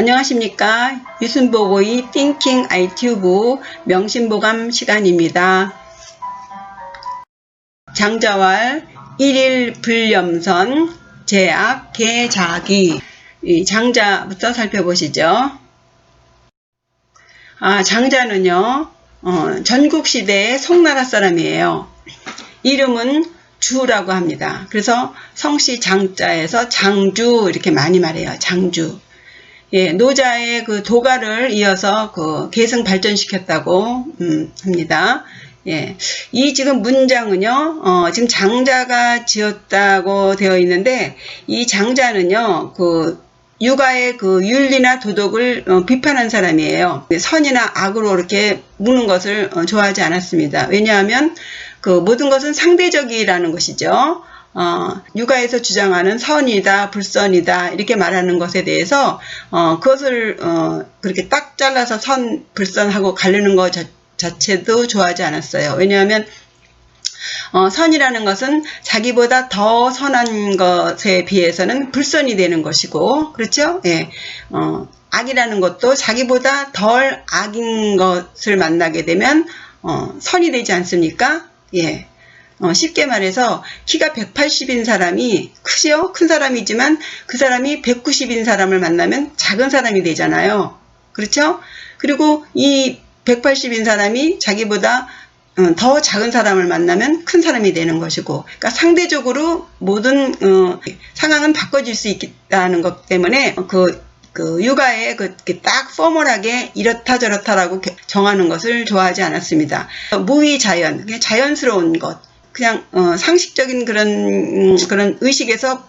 안녕하십니까. 유순보고의 띵킹 아이튜브 명심보감 시간입니다. 장자왈 1일 불염선 제약 개자기. 이 장자부터 살펴보시죠. 장자는요 전국시대의 송나라 사람이에요. 이름은 주라고 합니다. 그래서 성씨 장자에서 장주 이렇게 많이 말해요. 장주. 노자의 그 도가를 이어서 그 계승 발전시켰다고 합니다. 이 지금 문장은요, 지금 장자가 지었다고 되어 있는데, 이 장자는요, 그 육아의 그 윤리나 도덕을 비판한 사람이에요. 선이나 악으로 이렇게 묻는 것을 좋아하지 않았습니다. 왜냐하면 그 모든 것은 상대적이라는 것이죠. 육아에서 주장하는 선이다, 불선이다 이렇게 말하는 것에 대해서 그것을 그렇게 딱 잘라서 선, 불선하고 가르는 것 자체도 좋아하지 않았어요. 왜냐하면 선이라는 것은 자기보다 더 선한 것에 비해서는 불선이 되는 것이고, 그렇죠? 악이라는 것도 자기보다 덜 악인 것을 만나게 되면 선이 되지 않습니까? 쉽게 말해서 키가 180인 사람이 크죠? 큰 사람이지만 그 사람이 190인 사람을 만나면 작은 사람이 되잖아요. 그렇죠? 그리고 이 180인 사람이 자기보다 더 작은 사람을 만나면 큰 사람이 되는 것이고, 그러니까 상대적으로 모든 상황은 바꿔질 수 있다는 것 때문에 그 육아에 딱 포멀하게 이렇다 저렇다라고 정하는 것을 좋아하지 않았습니다. 무의자연, 자연스러운 것, 그냥 상식적인 그런 의식에서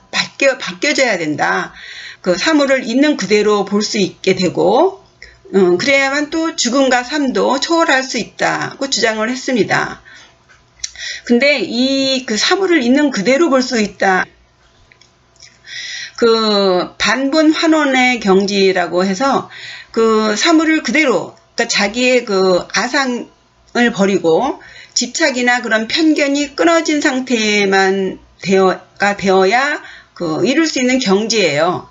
바뀌어져야 된다. 그 사물을 있는 그대로 볼 수 있게 되고, 그래야만 또 죽음과 삶도 초월할 수 있다고 주장을 했습니다. 근데 그 사물을 있는 그대로 볼 수 있다. 그 반분 환원의 경지라고 해서 그 사물을 그대로, 그러니까 자기의 그 아상을 버리고 집착이나 그런 편견이 끊어진 상태만 되어야 이룰 수 있는 경지예요.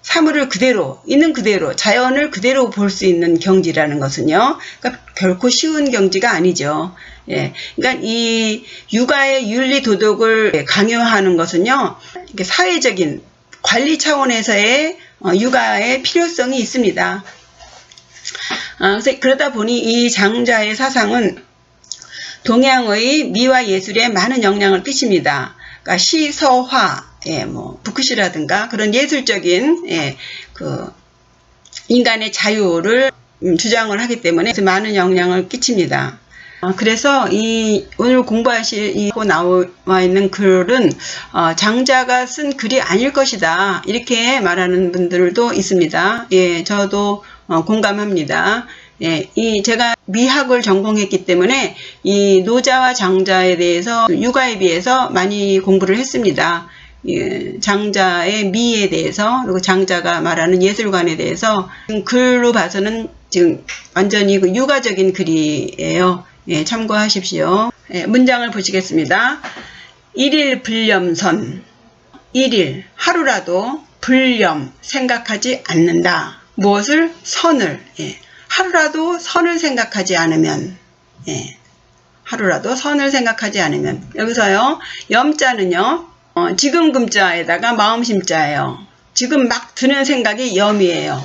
사물을 그대로, 있는 그대로, 자연을 그대로 볼 수 있는 경지라는 것은요. 그러니까 결코 쉬운 경지가 아니죠. 그러니까 이 육아의 윤리 도덕을 강요하는 것은요. 이게 사회적인 관리 차원에서의 육아의 필요성이 있습니다. 그래서 그러다 보니 이 장자의 사상은 동양의 미와 예술에 많은 영향을 끼칩니다. 그러니까 시, 서, 화, 붓글씨라든가 그런 예술적인 그 인간의 자유를 주장을 하기 때문에 많은 영향을 끼칩니다. 그래서 오늘 공부하시고 나와 있는 글은 장자가 쓴 글이 아닐 것이다 이렇게 말하는 분들도 있습니다. 저도 공감합니다. 제가 미학을 전공했기 때문에 이 노자와 장자에 대해서 육아에 비해서 많이 공부를 했습니다. 장자의 미에 대해서, 그리고 장자가 말하는 예술관에 대해서 글로 봐서는 지금 완전히 육아적인 글이에요. 참고하십시오. 문장을 보시겠습니다. 1일 불염선. 1일, 하루라도 불염, 생각하지 않는다. 무엇을? 선을. 하루라도 선을 생각하지 않으면, 하루라도 선을 생각하지 않으면. 여기서요, 염자는요, 지금 금자에다가 마음심자예요. 지금 막 드는 생각이 염이에요.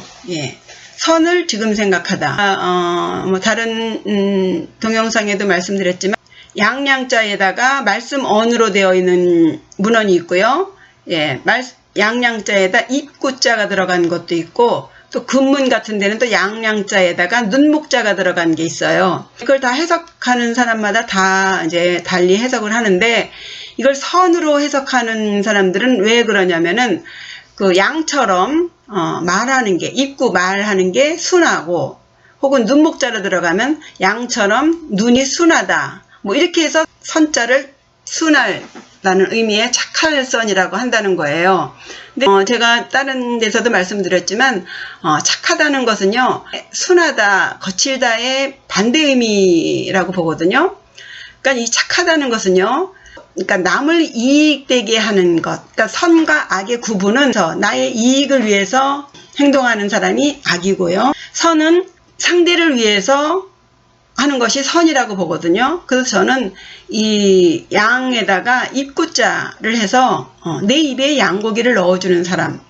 선을 지금 생각하다. 다른 동영상에도 말씀드렸지만 양양자에다가 말씀 언으로 되어 있는 문헌이 있고요. 양양자에다 입구자가 들어간 것도 있고, 또 금문 같은 데는 또 양양자에다가 눈목자가 들어간 게 있어요. 이걸 다 해석하는 사람마다 다 이제 달리 해석을 하는데, 이걸 선으로 해석하는 사람들은 왜 그러냐면은 그 양처럼 말하는 게, 입구 말하는 게 순하고, 혹은 눈목자로 들어가면 양처럼 눈이 순하다, 이렇게 해서 선자를 순하다는 의미의 착할선이라고 한다는 거예요. 근데 제가 다른 데서도 말씀드렸지만 착하다는 것은요, 순하다, 거칠다의 반대 의미라고 보거든요. 그러니까 이 착하다는 것은요, 그러니까 남을 이익되게 하는 것, 그러니까 선과 악의 구분은 나의 이익을 위해서 행동하는 사람이 악이고요. 선은 상대를 위해서 하는 것이 선이라고 보거든요. 그래서 저는 이 양에다가 입구자를 해서 내 입에 양고기를 넣어주는 사람,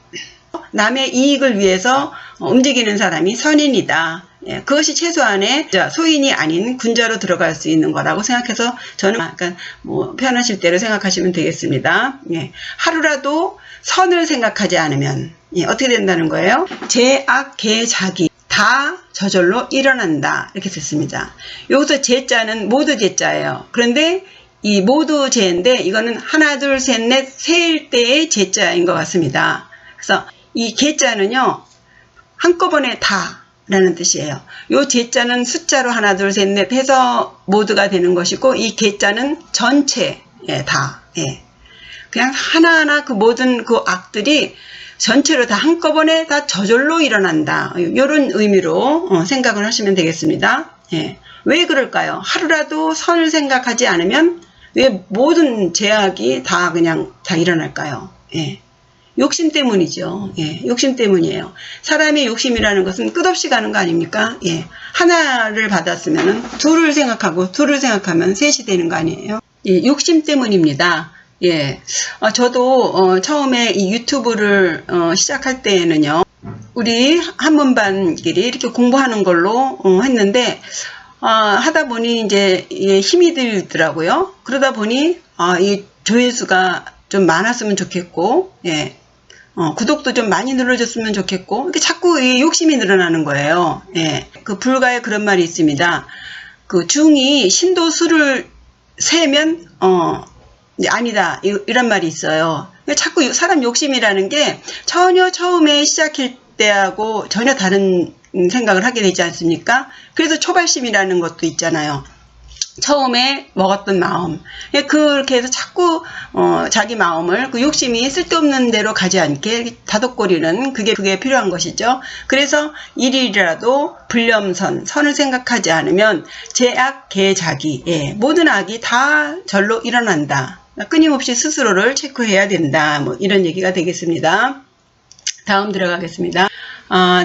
남의 이익을 위해서 움직이는 사람이 선인이다. 예, 그것이 최소한의 소인이 아닌 군자로 들어갈 수 있는 거라고 생각해서 저는 약간 편하실 대로 생각하시면 되겠습니다. 예, 하루라도 선을 생각하지 않으면 어떻게 된다는 거예요? 제악 개자기 다 저절로 일어난다 이렇게 썼습니다. 여기서 제자는 모두 제자예요. 그런데 이 모두 제인데 이거는 하나 둘 셋 넷 세일 때의 제자인 것 같습니다. 그래서 이 개자는요 한꺼번에 다 라는 뜻이에요. 요 제자는 숫자로 하나 둘 셋 넷 해서 모두가 되는 것이고 이 개자는 전체 다 그냥 하나하나 그 모든 그 악들이 전체로 다 한꺼번에 다 저절로 일어난다. 이런 의미로 생각을 하시면 되겠습니다. 예. 왜 그럴까요? 하루라도 선을 생각하지 않으면 왜 모든 제약이 다 그냥 다 일어날까요? 예. 욕심 때문이죠. 예. 욕심 때문이에요. 사람의 욕심이라는 것은 끝없이 가는 거 아닙니까? 예. 하나를 받았으면 둘을 생각하고 둘을 생각하면 셋이 되는 거 아니에요? 예. 욕심 때문입니다. 예, 저도 처음에 이 유튜브를 시작할 때에는요, 우리 한문반끼리 이렇게 공부하는 걸로 했는데 하다 보니 이제 힘이 들더라고요. 그러다 보니 이 조회수가 좀 많았으면 좋겠고, 예, 구독도 좀 많이 눌러줬으면 좋겠고, 이렇게 자꾸 이 욕심이 늘어나는 거예요. 예, 그 불가에 그런 말이 있습니다. 그 중이 신도수를 세면 아니다 이런 말이 있어요. 자꾸 사람 욕심이라는 게 전혀 처음에 시작할 때하고 전혀 다른 생각을 하게 되지 않습니까? 그래서 초발심이라는 것도 있잖아요. 처음에 먹었던 마음 그렇게 해서 자꾸 자기 마음을 그 욕심이 쓸데없는 대로 가지 않게 다독거리는 그게 필요한 것이죠. 그래서 일일이라도 불념선 선을 생각하지 않으면 제악 개자기 모든 악이 다 절로 일어난다. 끊임없이 스스로를 체크해야 된다. 이런 얘기가 되겠습니다. 다음 들어가겠습니다.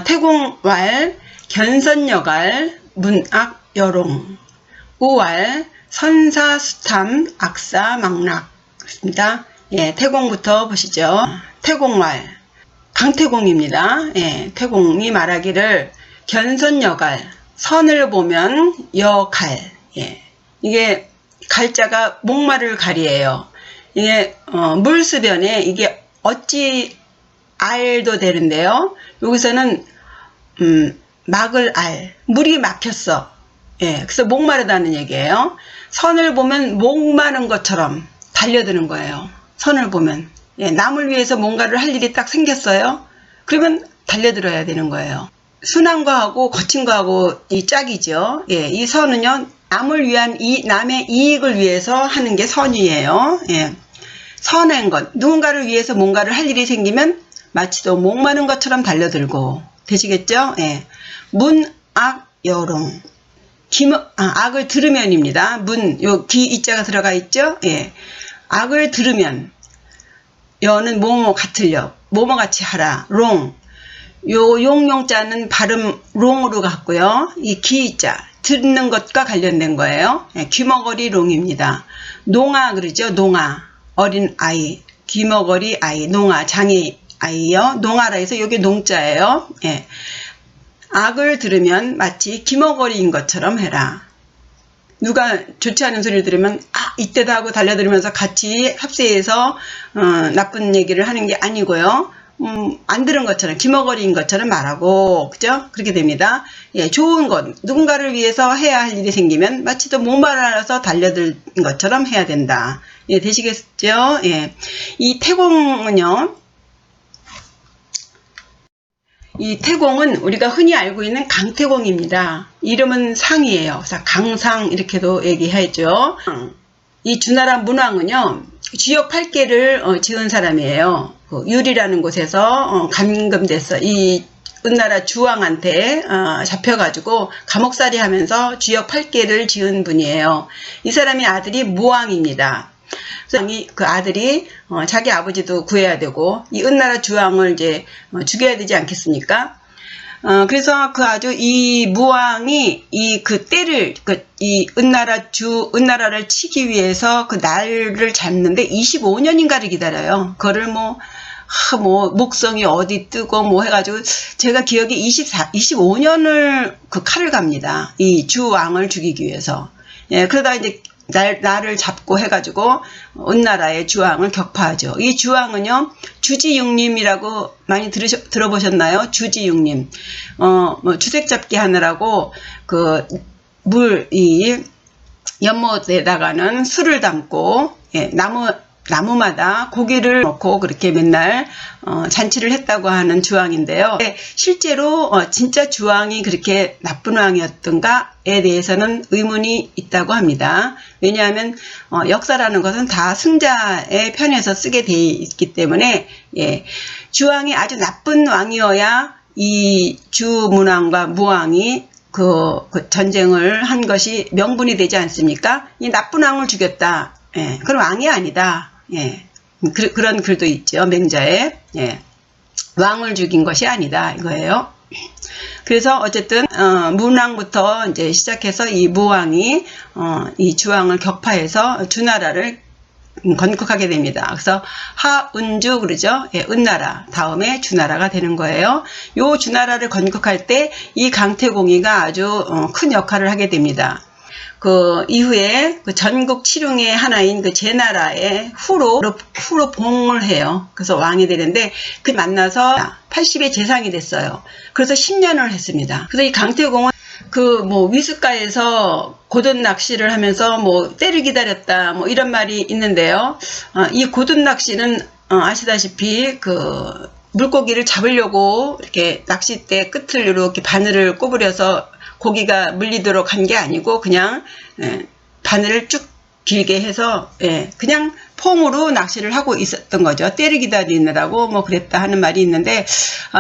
태공왈 견선여갈 문악 여롱 우왈 선사수탐 악사망락 그렇습니다. 예, 태공부터 보시죠. 태공왈 강태공입니다. 예, 태공이 말하기를 견선여갈 선을 보면 여갈 이게 갈자가 목마를 갈이에요. 이게 물수변에 이게 어찌 알도 되는데요. 여기서는 막을 알 물이 막혔어. 예, 그래서 목마르다는 얘기예요. 선을 보면 목마른 것처럼 달려드는 거예요. 선을 보면 남을 위해서 뭔가를 할 일이 딱 생겼어요. 그러면 달려들어야 되는 거예요. 순한 거하고 거친 거하고 이 짝이죠. 예, 이 선은요 남을 위한 남의 이익을 위해서 하는 게 선이에요. 예. 선한 것 누군가를 위해서 뭔가를 할 일이 생기면 마치도 목마른 것처럼 달려들고 되시겠죠? 예. 문악 여롱 악을 들으면입니다. 요 기 이자가 들어가 있죠? 예. 악을 들으면 여는 뭐뭐 같으려 뭐뭐 같이 하라 롱 요 용용자는 발음 롱으로 갔고요. 이 기자 듣는 것과 관련된 거예요. 예, 귀머거리 롱입니다. 농아 그러죠. 농아 어린 아이 귀머거리 아이 농아 장애 아이요. 농아라 해서 여기 농자예요. 예. 악을 들으면 마치 귀머거리인 것처럼 해라. 누가 좋지 않은 소리를 들으면 이때다 하고 달려들면서 같이 합세해서 나쁜 얘기를 하는 게 아니고요. 안 들은 것처럼 귀머거리인 것처럼 말하고 그죠? 그렇게 됩니다. 예, 좋은 것 누군가를 위해서 해야 할 일이 생기면 마치도 목말라서 달려든 것처럼 해야 된다. 예, 되시겠죠? 예, 이 태공은요. 이 태공은 우리가 흔히 알고 있는 강태공입니다. 이름은 상이에요. 그래서 강상 이렇게도 얘기하죠. 이 주나라 문왕은요. 쥐역 8개를 지은 사람이에요. 유리라는 곳에서 감금돼서 이 은나라 주왕한테 잡혀가지고 감옥살이 하면서 쥐역 8개를 지은 분이에요. 이 사람의 아들이 무왕입니다. 그래서 그 아들이 자기 아버지도 구해야 되고 이 은나라 주왕을 이제 죽여야 되지 않겠습니까? 그래서 그 아주 이 무왕이 이 그 때를 이 은나라를 치기 위해서 그 날을 잡는데 25년인가를 기다려요. 그거를 뭐 목성이 어디 뜨고 뭐 해가지고 제가 기억에 25년을 그 칼을 갑니다. 이 주왕을 죽이기 위해서. 예, 그러다 이제 날을 잡고 해가지고 은나라의 주왕을 격파하죠. 이 주왕은요, 주지육림이라고 많이 들어보셨나요? 주지육림. 뭐 주색 잡기 하느라고 이 연못에다가는 술을 담고, 예, 나무마다 고기를 넣고 그렇게 맨날 잔치를 했다고 하는 주왕인데요. 실제로 진짜 주왕이 그렇게 나쁜 왕이었던가에 대해서는 의문이 있다고 합니다. 왜냐하면 역사라는 것은 다 승자의 편에서 쓰게 되어 있기 때문에, 예, 주왕이 아주 나쁜 왕이어야 이 주문왕과 무왕이 그 전쟁을 한 것이 명분이 되지 않습니까? 이 나쁜 왕을 죽였다. 예, 그럼 왕이 아니다. 예, 그런 글도 있죠. 맹자에. 예, 왕을 죽인 것이 아니다 이거예요. 그래서 어쨌든 문왕부터 이제 시작해서 이 무왕이 이 주왕을 격파해서 주나라를 건국하게 됩니다. 그래서 하은주 그러죠. 예, 은나라 다음에 주나라가 되는 거예요. 요 주나라를 건국할 때 이 강태공이가 아주 큰 역할을 하게 됩니다. 그 이후에 그 전국 칠흥의 하나인 그 제나라의 후로 봉을 해요. 그래서 왕이 되는데 그 만나서 80의 재상이 됐어요. 그래서 10년을 했습니다. 그래서 이 강태공은 그 뭐 위숫가에서 고든 낚시를 하면서 뭐 때를 기다렸다 뭐 이런 말이 있는데요. 이 고든 낚시는 아시다시피 그 물고기를 잡으려고 이렇게 낚싯대 끝을 이렇게 바늘을 꼬부려서 고기가 물리도록 한 게 아니고 그냥 바늘을 쭉 길게 해서 그냥 폼으로 낚시를 하고 있었던 거죠. 때를 기다리느라고 뭐 그랬다 하는 말이 있는데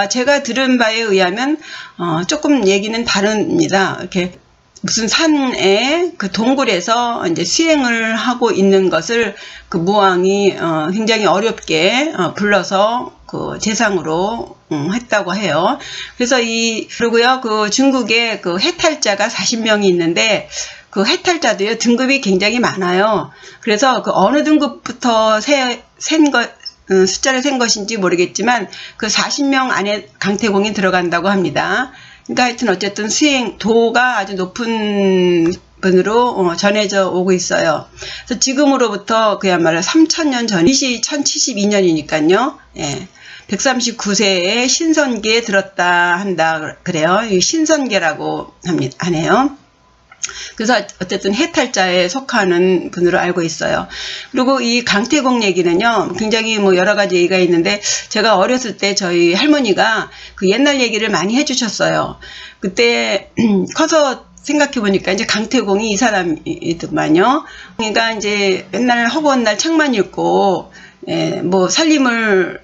제가 들은 바에 의하면 조금 얘기는 다릅니다. 이렇게 무슨 산에 그 동굴에서 이제 수행을 하고 있는 것을 그 무왕이 굉장히 어렵게 불러서 그 재상으로 했다고 해요. 그래서 그리고요 그 중국에 그 해탈자가 40명이 있는데 그 해탈자도요 등급이 굉장히 많아요. 그래서 그 어느 등급부터 숫자를 센 것인지 모르겠지만 그 40명 안에 강태공이 들어간다고 합니다. 그러니까 하여튼 어쨌든 수행도가 아주 높은 분으로 전해져 오고 있어요. 그래서 지금으로부터 그야말로 3000년 전, 1072년이니까요. 예, 139세에 신선계에 들었다 한다 그래요. 신선계라고 하네요. 그래서 어쨌든 해탈자에 속하는 분으로 알고 있어요. 그리고 이 강태공 얘기는요, 굉장히 뭐 여러 가지 얘기가 있는데, 제가 어렸을 때 저희 할머니가 그 옛날 얘기를 많이 해주셨어요. 그때 커서 생각해보니까 이제 강태공이 이 사람이더만요. 그러니까 이제 맨날 허구한 날 창만 읽고, 뭐 살림을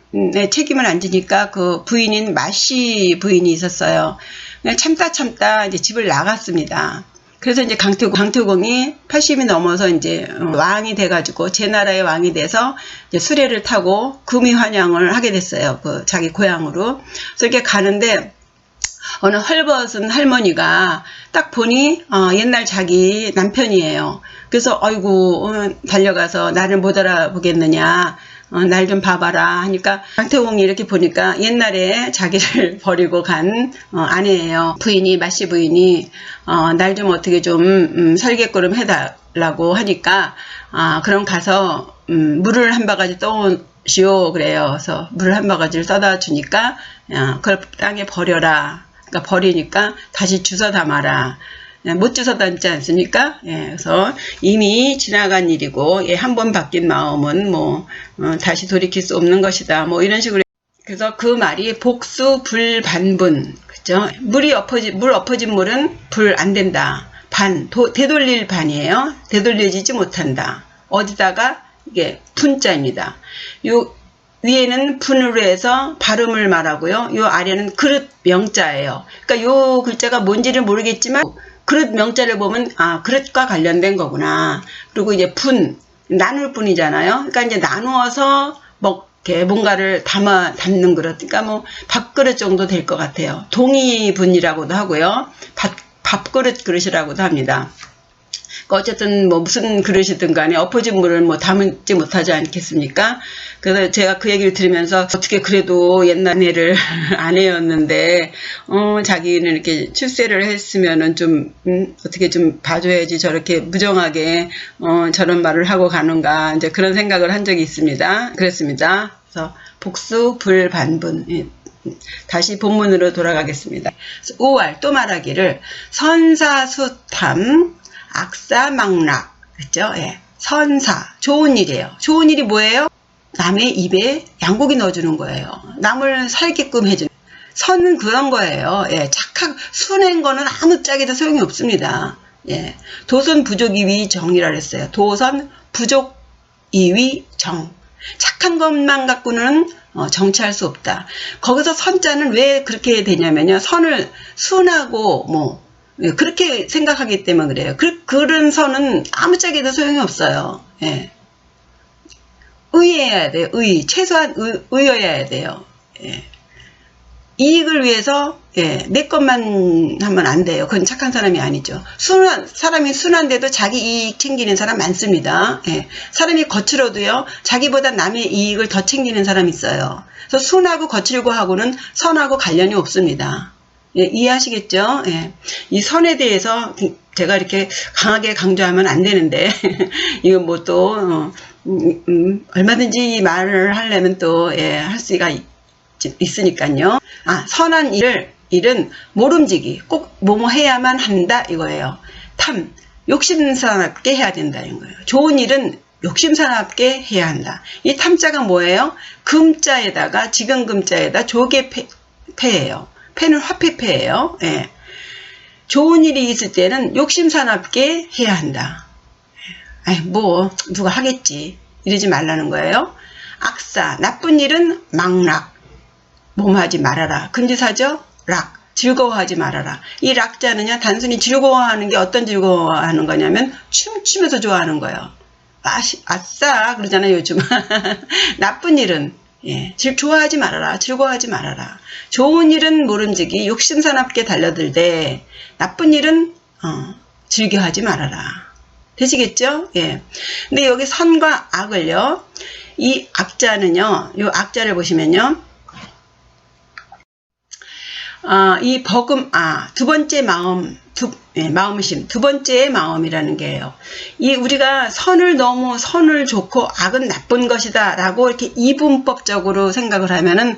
책임을 안 지니까 그 부인인 마씨 부인이 있었어요. 그냥 참다 이제 집을 나갔습니다. 그래서 이제 강태공이 80이 넘어서 이제 왕이 돼가지고 제나라의 왕이 돼서 이제 수레를 타고 금이환영을 하게 됐어요. 그 자기 고향으로. 그래서 이렇게 가는데 어느 헐벗은 할머니가 딱 보니 옛날 자기 남편이에요. 그래서 아이고 달려가서 나를 못 알아보겠느냐. 날 좀 봐봐라 하니까 강태공이 이렇게 보니까 옛날에 자기를 버리고 간 아내예요. 부인이 마씨 부인이 날 좀 어떻게 좀 설계꾸름 해달라고 하니까 그럼 가서 물을 한 바가지 떠오시오 그래요. 그래서 물을 한 바가지를 떠다 주니까 그걸 땅에 버려라. 그러니까 버리니까 다시 주워 담아라. 못 주워 담지 않습니까? 예, 그래서 이미 지나간 일이고, 한 번 바뀐 마음은 뭐, 다시 돌이킬 수 없는 것이다. 뭐, 이런 식으로. 그래서 그 말이 복수 불반분. 그죠? 물 엎어진 물은 불 안 된다. 되돌릴 반이에요. 되돌려지지 못한다. 어디다가? 이게 분자입니다. 요, 위에는 분으로 해서 발음을 말하고요. 요 아래는 그릇 명자예요. 그러니까 요 글자가 뭔지를 모르겠지만, 그릇 명자를 보면 그릇과 관련된 거구나. 그리고 이제 나눌 뿐이잖아요. 그러니까 이제 나누어서 이렇게 뭔가를 담는 그릇. 그러니까 뭐 밥그릇 정도 될 것 같아요. 동이분이라고도 하고요. 밥그릇 그릇이라고도 합니다. 어쨌든 뭐 무슨 그릇이든 간에 엎어진 물을 뭐 담지 못하지 않겠습니까? 그래서 제가 그 얘기를 들으면서 어떻게 그래도 옛날 애를 아내였는데 자기는 이렇게 출세를 했으면은 좀 어떻게 좀 봐줘야지 저렇게 무정하게 저런 말을 하고 가는가 이제 그런 생각을 한 적이 있습니다. 그랬습니다. 그래서 복수 불반분. 다시 본문으로 돌아가겠습니다. 5월 또 말하기를 선사수탐 악사망락. 그렇죠? 예. 선사. 좋은 일이에요. 좋은 일이 뭐예요? 남의 입에 양고기 넣어주는 거예요. 남을 살게끔 해주는. 선은 그런 거예요. 예. 순한 거는 아무 짝에도 소용이 없습니다. 예. 도선 부족 이위 정이라 그랬어요. 도선 부족 이위 정. 착한 것만 갖고는 정치할 수 없다. 거기서 선자는 왜 그렇게 되냐면요. 선을 순하고 그렇게 생각하기 때문에 그래요. 그런 선은 아무짝에도 소용이 없어요. 예. 의해야 돼요. 최소한 의여야 돼요. 예. 이익을 위해서 내 것만 하면 안 돼요. 그건 착한 사람이 아니죠. 사람이 순한데도 자기 이익 챙기는 사람 많습니다. 예. 사람이 거칠어도요. 자기보다 남의 이익을 더 챙기는 사람이 있어요. 그래서 순하고 거칠고 하고는 선하고 관련이 없습니다. 예, 이해하시겠죠? 예. 이 선에 대해서 제가 이렇게 강하게 강조하면 안 되는데 이건 뭐 또 얼마든지 말을 하려면 또 할 수가 있으니까요. 선한 일은 모름지기 꼭 뭐뭐 해야만 한다 이거예요. 탐 욕심사납게 해야 된다는 거예요. 좋은 일은 욕심사납게 해야 한다. 이 탐자가 뭐예요? 금자에다가 지금금자에다 조개 패예요. 패는 화폐패예요. 예. 좋은 일이 있을 때는 욕심사납게 해야 한다. 누가 하겠지. 이러지 말라는 거예요. 악사, 나쁜 일은 망락. 뭐하지 말아라. 금지사죠? 락. 즐거워하지 말아라. 이 락자는요, 단순히 즐거워하는 게 어떤 즐거워하는 거냐면, 춤추면서 좋아하는 거예요. 아싸! 그러잖아요, 요즘. 나쁜 일은, 좋아하지 말아라. 즐거워하지 말아라. 좋은 일은 모름지기 욕심사납게 달려들되 나쁜 일은 즐겨하지 말아라. 되시겠죠? 예. 근데 여기 선과 악을요. 이 악자는요. 이 악자를 보시면요. 이 두 번째 마음심, 두 번째의 마음이라는 게예요. 우리가 선을 좋고 악은 나쁜 것이다 라고 이렇게 이분법적으로 생각을 하면은,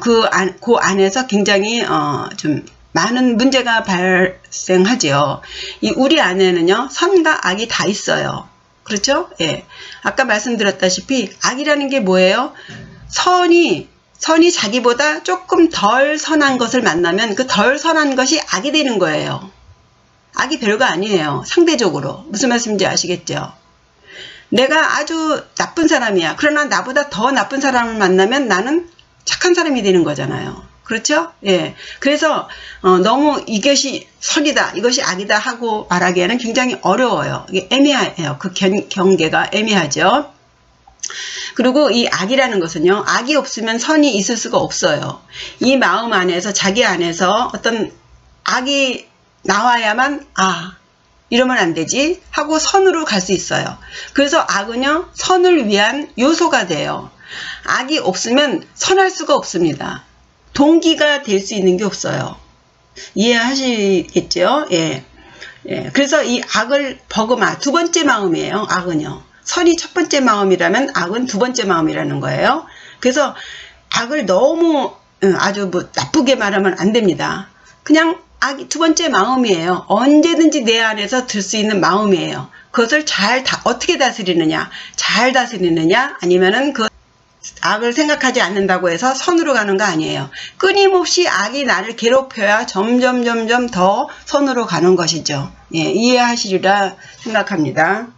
그 안에서 굉장히, 좀 많은 문제가 발생하지요. 우리 안에는요, 선과 악이 다 있어요. 그렇죠? 예. 아까 말씀드렸다시피, 악이라는 게 뭐예요? 선이 자기보다 조금 덜 선한 것을 만나면 그 덜 선한 것이 악이 되는 거예요. 악이 별거 아니에요. 상대적으로. 무슨 말씀인지 아시겠죠? 내가 아주 나쁜 사람이야. 그러나 나보다 더 나쁜 사람을 만나면 나는 착한 사람이 되는 거잖아요. 그렇죠? 예. 그래서 너무 이것이 선이다, 이것이 악이다 하고 말하기에는 굉장히 어려워요. 이게 애매해요. 그 경계가 애매하죠. 그리고 이 악이라는 것은요, 악이 없으면 선이 있을 수가 없어요. 이 마음 안에서, 자기 안에서 어떤 악이 나와야만, 이러면 안 되지 하고 선으로 갈 수 있어요. 그래서 악은요, 선을 위한 요소가 돼요. 악이 없으면 선할 수가 없습니다. 동기가 될 수 있는 게 없어요. 이해하시겠죠? 예. 그래서 이 악을 두 번째 마음이에요. 악은요. 선이 첫 번째 마음이라면 악은 두 번째 마음이라는 거예요. 그래서 악을 너무 아주 나쁘게 말하면 안 됩니다. 그냥 악이 두 번째 마음이에요. 언제든지 내 안에서 들 수 있는 마음이에요. 그것을 어떻게 다스리느냐? 잘 다스리느냐? 아니면은 그 악을 생각하지 않는다고 해서 선으로 가는 거 아니에요. 끊임없이 악이 나를 괴롭혀야 점점 더 선으로 가는 것이죠. 예, 이해하시리라 생각합니다.